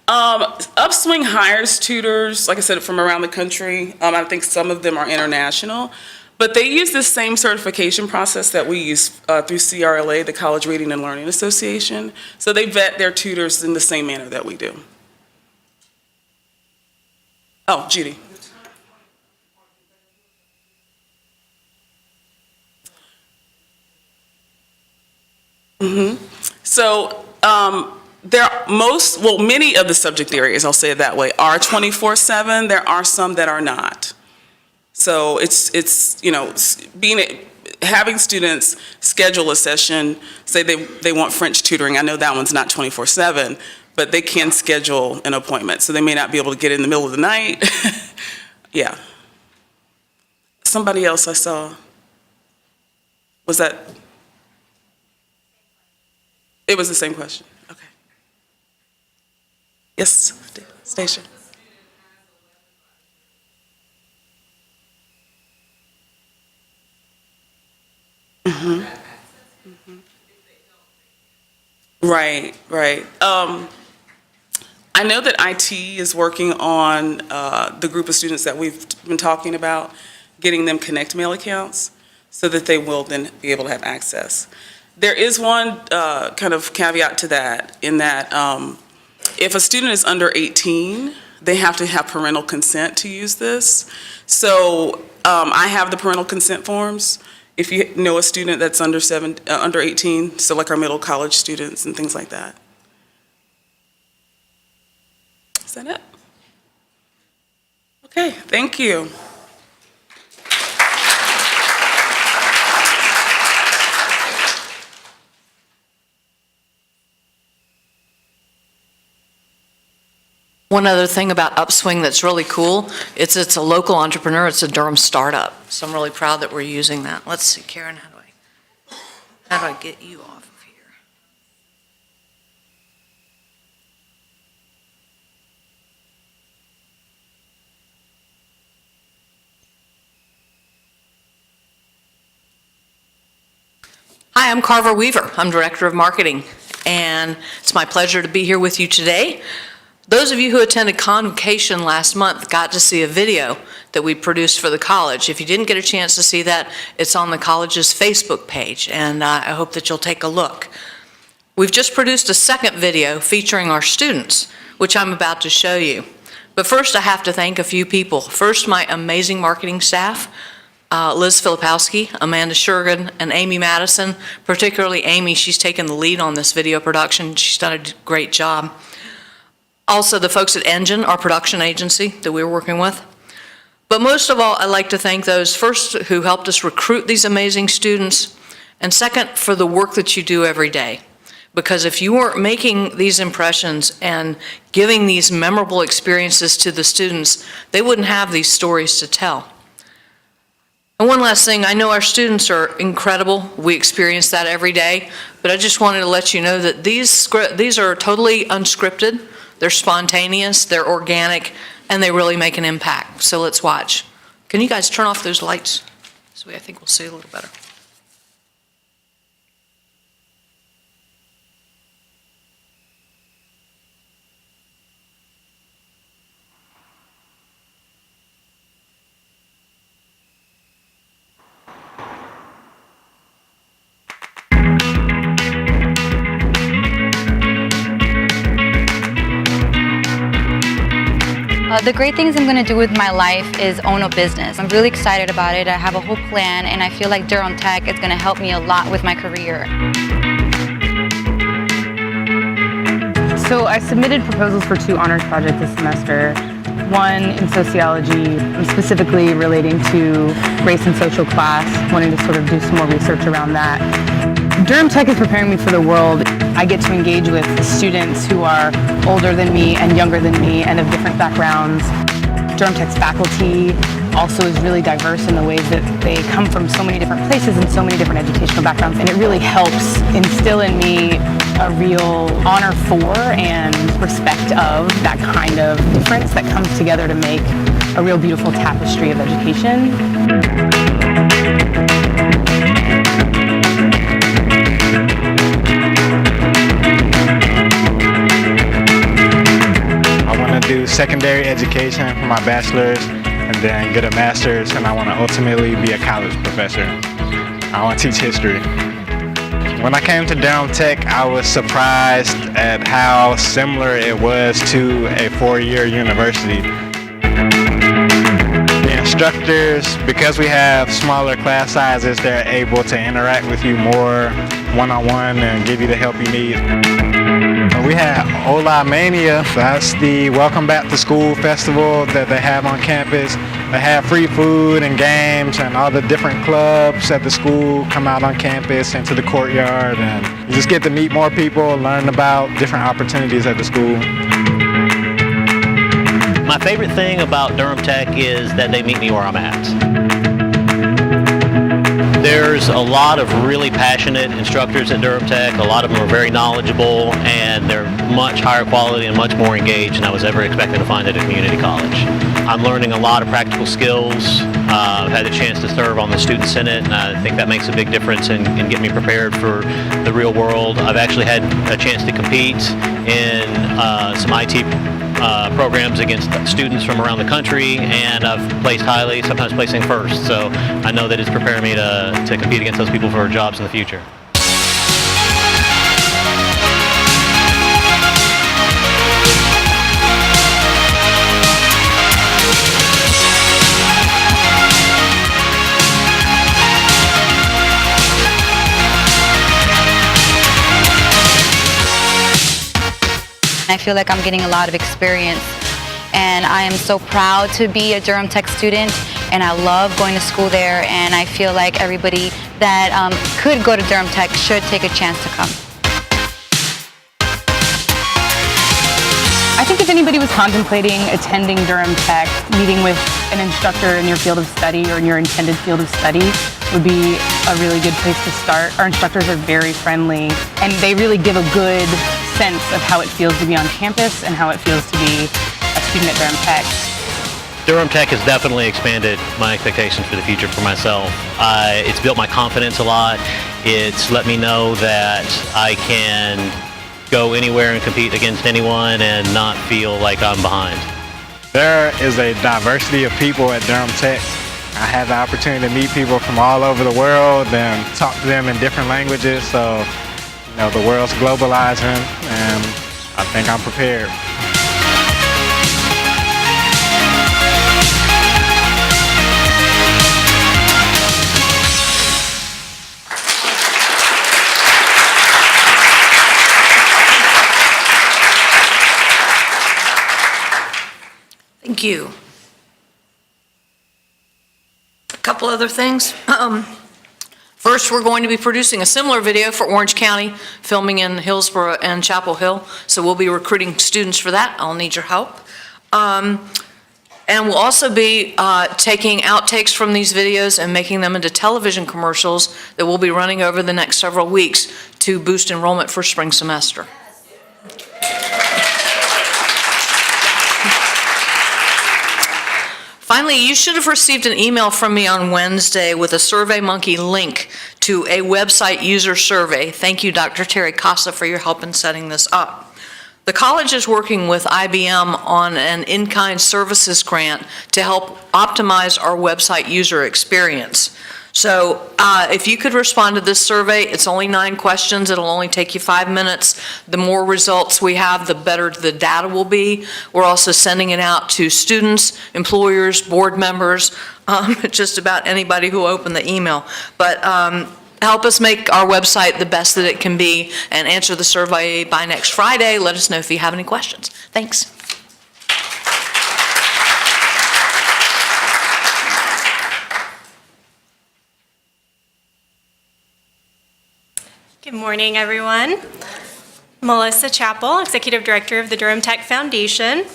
Upswing hires tutors, like I said, from around the country. I think some of them are international, But they use the same certification process that we use through CRLA, the College Reading and Learning Association. So they vet their tutors in the same manner that we do. Oh, Judy. So many of the subject areas, I'll say it that way, are 24/7. There are some that are not. So it's having students schedule a session, say they want French tutoring. I know that one's not 24/7, but they can schedule an appointment. So they may not be able to get in the middle of the night. Yeah. Somebody else I saw. Was that? It was the same question. Okay. Yes, Stacia. Right. I know that IT is working on the group of students that we've been talking about, getting them Connect Mail accounts so that they will then be able to have access. There is one kind of caveat to that, in that if a student is under 18, they have to have parental consent to use this. So I have the parental consent forms. If you know a student that's under 18, so like our middle college students and things like that. Is that it? Okay, thank you. One other thing about Upswing that's really cool, it's a local entrepreneur, it's a Durham startup. So I'm really proud that we're using that. Let's see, Karen, how do I get you off of here? Hi, I'm Carver Weaver. I'm Director of Marketing, and it's my pleasure to be here with you today. Those of you who attended Convocation last month got to see a video that we produced for the college. If you didn't get a chance to see that, it's on the college's Facebook page, and I hope that you'll take a look. We've just produced a second video featuring our students, which I'm about to show you. But first, I have to thank a few people. First, my amazing marketing staff, Liz Filipowski, Amanda Shergan, and Amy Madison. Particularly Amy, she's taken the lead on this video production. She's done a great job. Also, the folks at Engine, our production agency that we're working with. But most of all, I'd like to thank those first who helped us recruit these amazing students, and second, for the work that you do every day. Because if you weren't making these impressions and giving these memorable experiences to the students, they wouldn't have these stories to tell. And one last thing, I know our students are incredible. We experience that every day, but I just wanted to let you know that these are totally unscripted. They're spontaneous, they're organic, and they really make an impact. So let's watch. Can you guys turn off those lights? So I think we'll see a little better. The great things I'm going to do with my life is own a business. I'm really excited about it. I have a whole plan, and I feel like Durham Tech is going to help me a lot with my career. So I submitted proposals for 2 honors projects this semester. One in sociology, specifically relating to race and social class, wanting to sort of do some more research around that. Durham Tech is preparing me for the world. I get to engage with students who are older than me and younger than me and of different backgrounds. Durham Tech's faculty also is really diverse in the ways that they come from so many different places and so many different educational backgrounds, and it really helps instill in me a real honor for and respect of that kind of difference that comes together to make a real beautiful tapestry of education. I want to do secondary education for my bachelor's, and then get a master's, and I want to ultimately be a college professor. I want to teach history. When I came to Durham Tech, I was surprised at how similar it was to a four-year university. The instructors, because we have smaller class sizes, they're able to interact with you more one-on-one and give you the help you need. We had Ola Mania. That's the Welcome Back to School festival that they have on campus. They have free food and games, and all the different clubs at the school come out on campus into the courtyard, and you just get to meet more people, learn about different opportunities at the school. My favorite thing about Durham Tech is that they meet me where I'm at. There's a lot of really passionate instructors at Durham Tech. A lot of them are very knowledgeable, and they're much higher quality and much more engaged than I was ever expecting to find at a community college. I'm learning a lot of practical skills. I've had the chance to serve on the Student Senate, and I think that makes a big difference in getting me prepared for the real world. I've actually had a chance to compete in some IT programs against students from around the country, and I've placed highly, sometimes placing first. So I know that it's preparing me to compete against those people for jobs in the future. I feel like I'm getting a lot of experience, and I am so proud to be a Durham Tech student, and I love going to school there, and I feel like everybody that could go to Durham Tech should take a chance to come. I think if anybody was contemplating attending Durham Tech, meeting with an instructor in your field of study or in your intended field of study would be a really good place to start. Our instructors are very friendly, and they really give a good sense of how it feels to be on campus and how it feels to be a student at Durham Tech. Durham Tech has definitely expanded my expectations for the future for myself. It's built my confidence a lot. It's let me know that I can go anywhere and compete against anyone and not feel like I'm behind. There is a diversity of people at Durham Tech. I had the opportunity to meet people from all over the world and talk to them in different languages, so you know, the world's globalizing, and I think I'm prepared. Thank you. A couple other things. First, we're going to be producing a similar video for Orange County, filming in Hillsborough and Chapel Hill. So we'll be recruiting students for that. I'll need your help. And we'll also be taking outtakes from these videos and making them into television commercials that we'll be running over the next several weeks to boost enrollment for spring semester. Finally, you should have received an email from me on Wednesday with a SurveyMonkey link to a website user survey. Thank you, Dr. Terry Casa, for your help in setting this up. The college is working with IBM on an in-kind services grant to help optimize our website user experience. So if you could respond to this survey, it's only 9 questions. It'll only take you 5 minutes. The more results we have, the better the data will be. We're also sending it out to students, employers, board members, just about anybody who opened the email. But help us make our website the best that it can be and answer the survey by next Friday. Let us know if you have any questions. Thanks. Good morning, everyone. Melissa Chappell, Executive Director of the Durham Tech Foundation.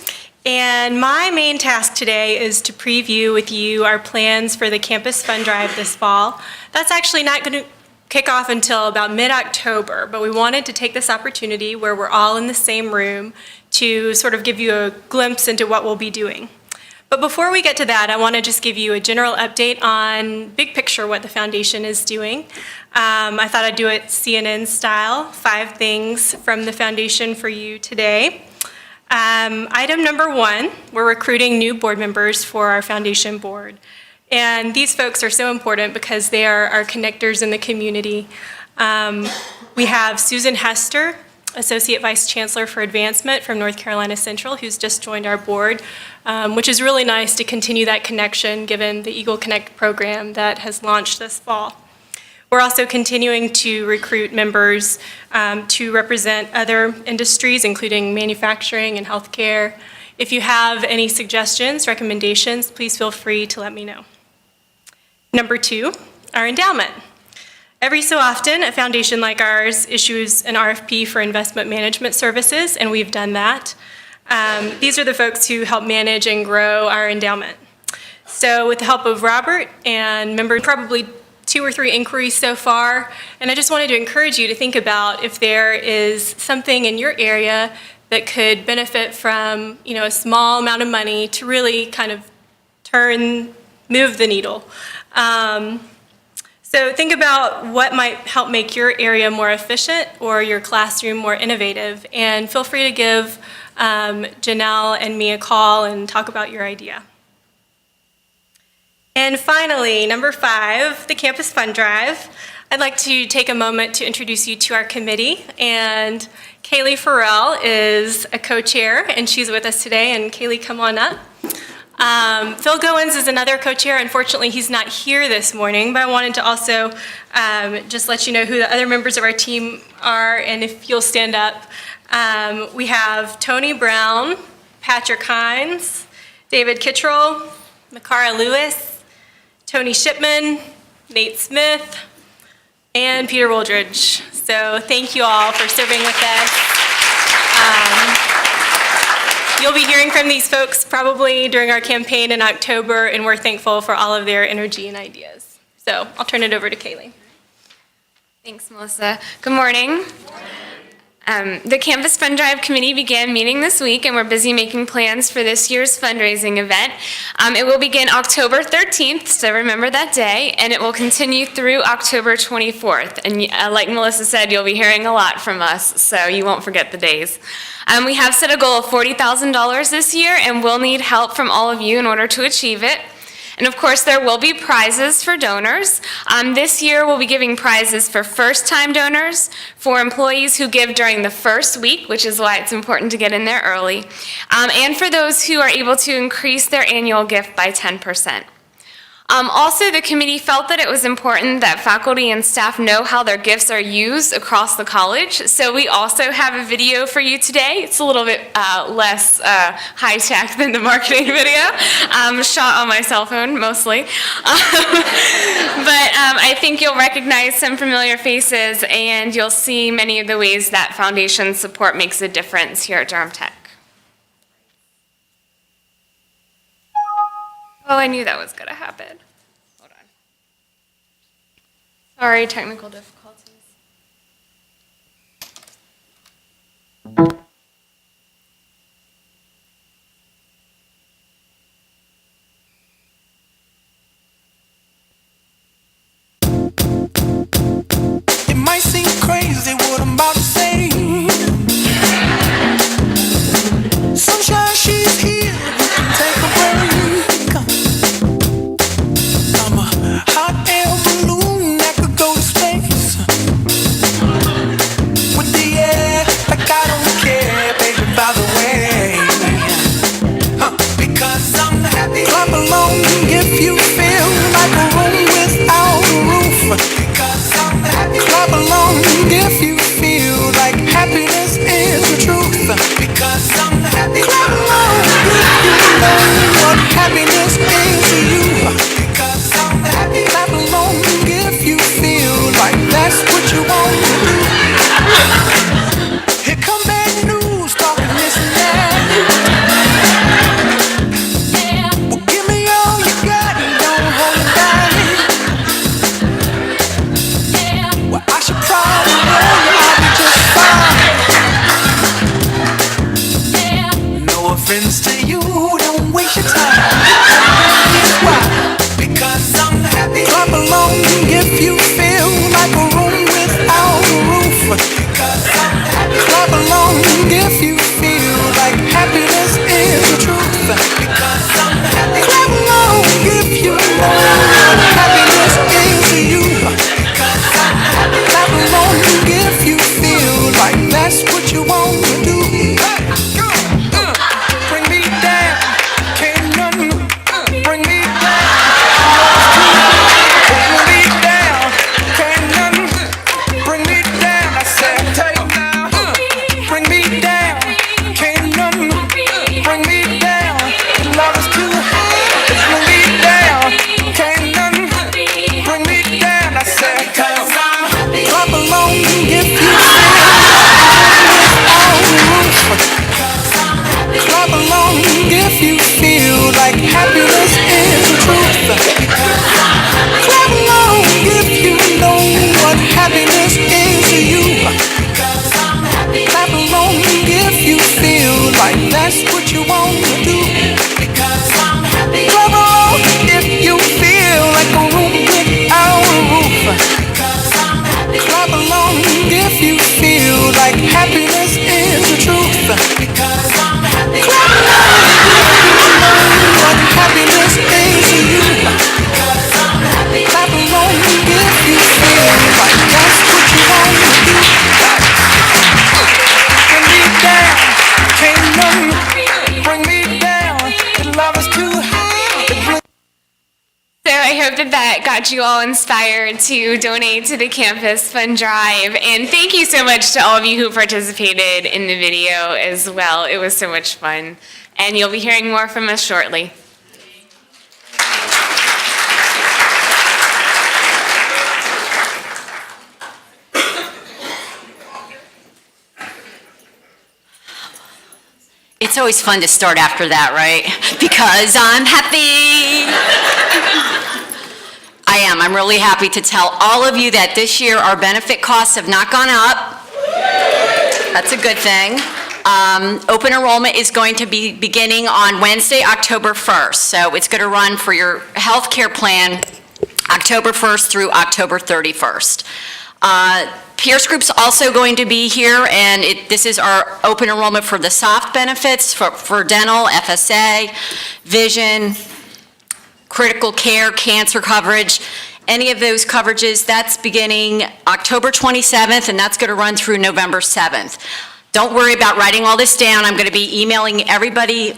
And my main task today is to preview with you our plans for the Campus Fund Drive this fall. That's actually not going to kick off until about mid-October, but we wanted to take this opportunity where we're all in the same room to sort of give you a glimpse into what we'll be doing. But before we get to that, I want to just give you a general update on big picture what the foundation is doing. I thought I'd do it CNN style, 5 things from the foundation for you today. Item number 1, we're recruiting new board members for our foundation board. And these folks are so important because they are our connectors in the community. We have Susan Hester, Associate Vice Chancellor for Advancement from North Carolina Central, who's just joined our board, which is really nice to continue that connection given the Eagle Connect program that has launched this fall. We're also continuing to recruit members to represent other industries, including manufacturing and healthcare. If you have any suggestions, recommendations, please feel free to let me know. Number 2, our endowment. Every so often, a foundation like ours issues an RFP for investment management services, and we've done that. These are the folks who help manage and grow our endowment. So with the help of Robert and members, probably 2 or 3 inquiries so far, and I just wanted to encourage you to think about if there is something in your area that could benefit from, a small amount of money to really kind of move the needle. So think about what might help make your area more efficient or your classroom more innovative, and feel free to give Janelle and me a call and talk about your idea. And finally, number 5, the Campus Fund Drive. I'd like to take a moment to introduce you to our committee, and Kaylee Farrell is a co-chair, and she's with us today, and Kaylee, come on up. Phil Goins is another co-chair. Unfortunately, he's not here this morning, but I wanted to also just let you know who the other members of our team are, and if you'll stand up. We have Tony Brown, Patrick Hines, David Kittrell, Makara Lewis, Tony Shipman, Nate Smith, and Peter Woldridge. So thank you all for serving with us. You'll be hearing from these folks probably during our campaign in October, and we're thankful for all of their energy and ideas. So I'll turn it over to Kaylee. Thanks, Melissa. Good morning. The Campus Fund Drive Committee began meeting this week, and we're busy making plans for this year's fundraising event. It will begin October 13th, so remember that day, and it will continue through October 24th. And like Melissa said, you'll be hearing a lot from us, so you won't forget the days. We have set a goal of $40,000 this year, and we'll need help from all of you in order to achieve it. And of course, there will be prizes for donors. This year, we'll be giving prizes for first-time donors, for employees who give during the first week, which is why it's important to get in there early, and for those who are able to increase their annual gift by 10%. Also, the committee felt that it was important that faculty and staff know how their gifts are used across the college, so we also have a video for you today. It's a little bit less high-tech than the marketing video, shot on my cell phone mostly. But I think you'll recognize some familiar faces, and you'll see many of the ways that foundation support makes a difference here at Durham Tech. Oh, I knew that was going to happen. Hold on. Sorry, technical difficulties. It might seem crazy what I'm about to say. Sunshine, she's here. We can take a break. I'm a hot air balloon that could go to space with the air, like I don't care, baby, by the way. Because I'm happy. Clap along if you feel like a room without a roof. Because I'm happy. Clap along if you feel like happiness is the truth. Because I'm happy. Clap along if you know what happiness is to you. Because I'm happy. Clap along if you feel like that's what you want to do. Here come bad news, talking this and that. Yeah. Well, give me all you got and don't hold it back. Yeah. Well, I should probably warn you, I'll be just fine. Yeah. No offense to you, don't waste your time. Here's why. Because I'm happy. Clap along if you feel like a room without a roof. Because I'm happy. Clap along if you feel like happy. that's what you want to do. Because I'm happy. Clap along if you feel like a room without a roof. Because I'm happy. Clap along if you feel like happiness is the truth. Because I'm happy. Clap along if you know what happiness is to you. Because I'm happy. Clap along if you feel like that's what you want to do. Bring me down, can't nothing bring me down. The love is too high. So I hope that got you all inspired to donate to the Campus Fund Drive. And thank you so much to all of you who participated in the video as well. It was so much fun. And you'll be hearing more from us shortly. It's always fun to start after that, right? Because I'm happy. I am. I'm really happy to tell all of you that this year our benefit costs have not gone up. That's a good thing. Open enrollment is going to be beginning on Wednesday, October 1st. So it's going to run for your health care plan October 1st through October 31st. Peers Group's also going to be here, and this is our open enrollment for the soft benefits for dental, FSA, vision, critical care, cancer coverage, any of those coverages. That's beginning October 27th, and that's going to run through November 7th. Don't worry about writing all this down. I'm going to be emailing everybody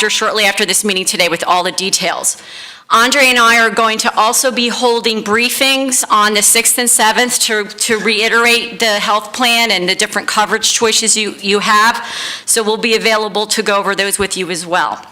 shortly after this meeting today with all the details. Andre and I are going to also be holding briefings on the 6th and 7th to reiterate the health plan and the different coverage choices you have. So we'll be available to go over those with you as well.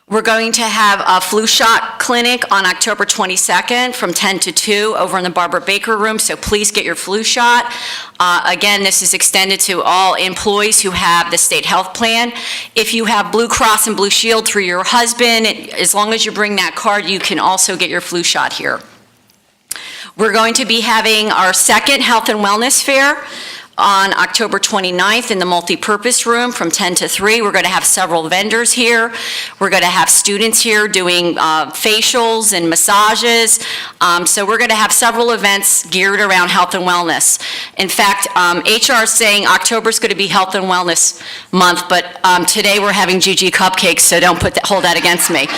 We're going to have a flu shot clinic on October 22nd from 10 to 2 over in the Barbara Baker room, so please get your flu shot. Again, this is extended to all employees who have the state health plan. If you have Blue Cross and Blue Shield through your husband, as long as you bring that card, you can also get your flu shot here. We're going to be having our second health and wellness fair on October 29th in the multi-purpose room from 10 to 3. We're going to have several vendors here. We're going to have students here doing facials and massages. So we're going to have several events geared around health and wellness. In fact, HR is saying October is going to be Health and Wellness Month, but today we're having GG cupcakes, so don't hold that against me.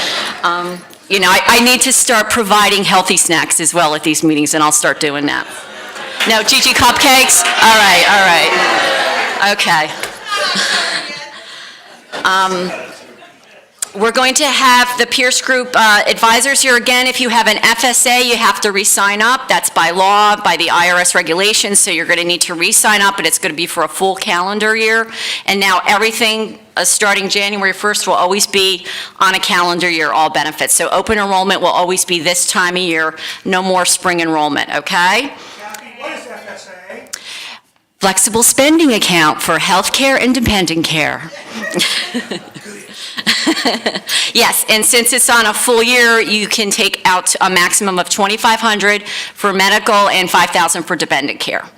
You know, I need to start providing healthy snacks as well at these meetings, and I'll start doing that. No, GG cupcakes? All right, okay. We're going to have the Pierce Group advisors here again. If you have an FSA, you have to re-sign up. That's by law, by the IRS regulations, so you're going to need to re-sign up, but it's going to be for a full calendar year. And now everything starting January 1st will always be on a calendar year, all benefits. So open enrollment will always be this time of year, no more spring enrollment, okay? What is FSA? Flexible spending account for healthcare and dependent care. Yes, and since it's on a full year, you can take out a maximum of $2,500 for medical and $5,000 for dependent care.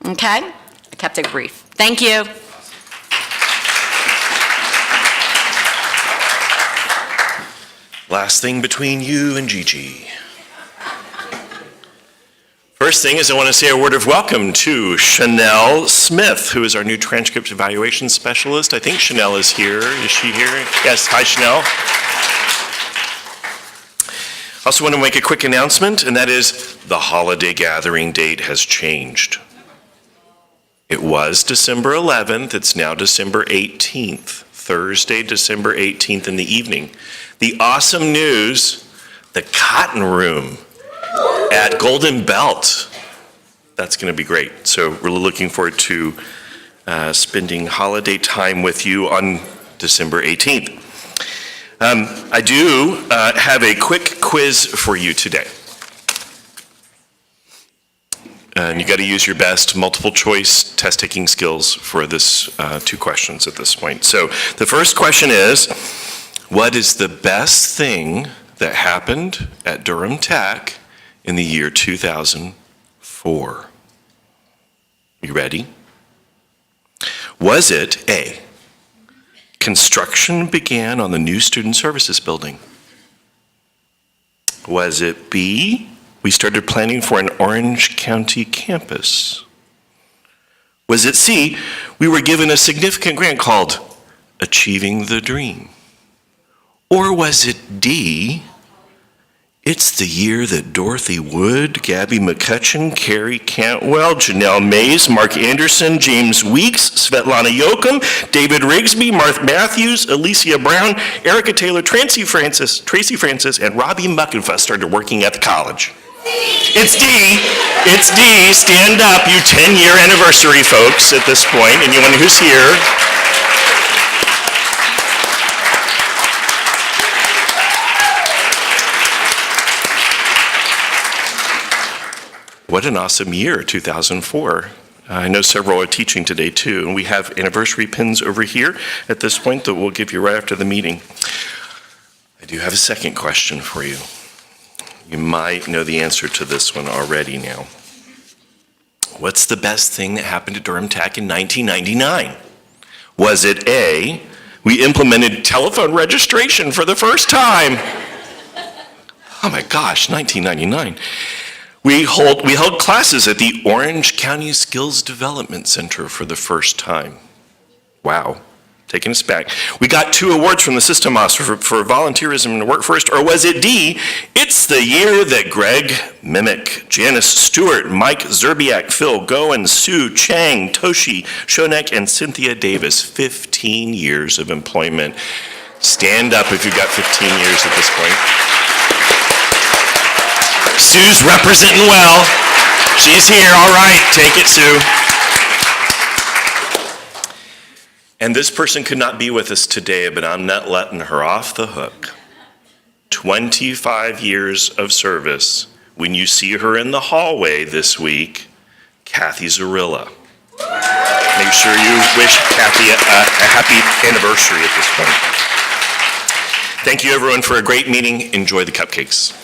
Okay? I kept it brief. Thank you. Last thing between you and Gigi. First thing is I want to say a word of welcome to Chanel Smith, who is our new transcript evaluation specialist. I think Chanel is here. Is she here? Yes. Hi, Chanel. Also want to make a quick announcement, and that is the holiday gathering date has changed. It was December 11th. It's now December 18th, Thursday, December 18th in the evening. The awesome news, the Cotton Room at Golden Belt. That's going to be great. So we're looking forward to spending holiday time with you on December 18th. I do have a quick quiz for you today. And you got to use your best multiple choice test taking skills for this 2 questions at this point. So the first question is, what is the best thing that happened at Durham Tech in the year 2004? You ready? Was it A, construction began on the new Student Services Building? Was it B, we started planning for an Orange County campus? Was it C, we were given a significant grant called Achieving the Dream? Or was it D, it's the year that Dorothy Wood, Gabby McCutcheon, Carrie Cantwell, Janelle Mays, Mark Anderson, James Weeks, Svetlana Yoakum, David Rigsby, Martha Matthews, Alicia Brown, Erica Taylor, Tracy Francis, and Robbie Muckenfuss started working at the college? It's D. It's D. Stand up, you 10-year anniversary folks at this point, anyone who's here. What an awesome year, 2004. I know several are teaching today too, and we have anniversary pins over here at this point that we'll give you right after the meeting. I do have a second question for you. You might know the answer to this one already now. What's the best thing that happened to Durham Tech in 1999? Was it A, we implemented telephone registration for the first time? Oh my gosh, 1999. We held classes at the Orange County Skills Development Center for the first time. Wow, taking us back. We got 2 awards from the System Boss for volunteerism in the work first, or was it D, it's the year that Greg Mimick, Janice Stewart, Mike Zerbiak, Phil Goen, Sue Chang, Toshi Shonek, and Cynthia Davis, 15 years of employment. Stand up if you've got 15 years at this point. Sue's representing well. She's here, all right, take it, Sue. And this person could not be with us today, but I'm not letting her off the hook. 25 years of service. When you see her in the hallway this week, Kathy Zarilla. Make sure you wish Kathy a happy anniversary at this point. Thank you, everyone, for a great meeting. Enjoy the cupcakes.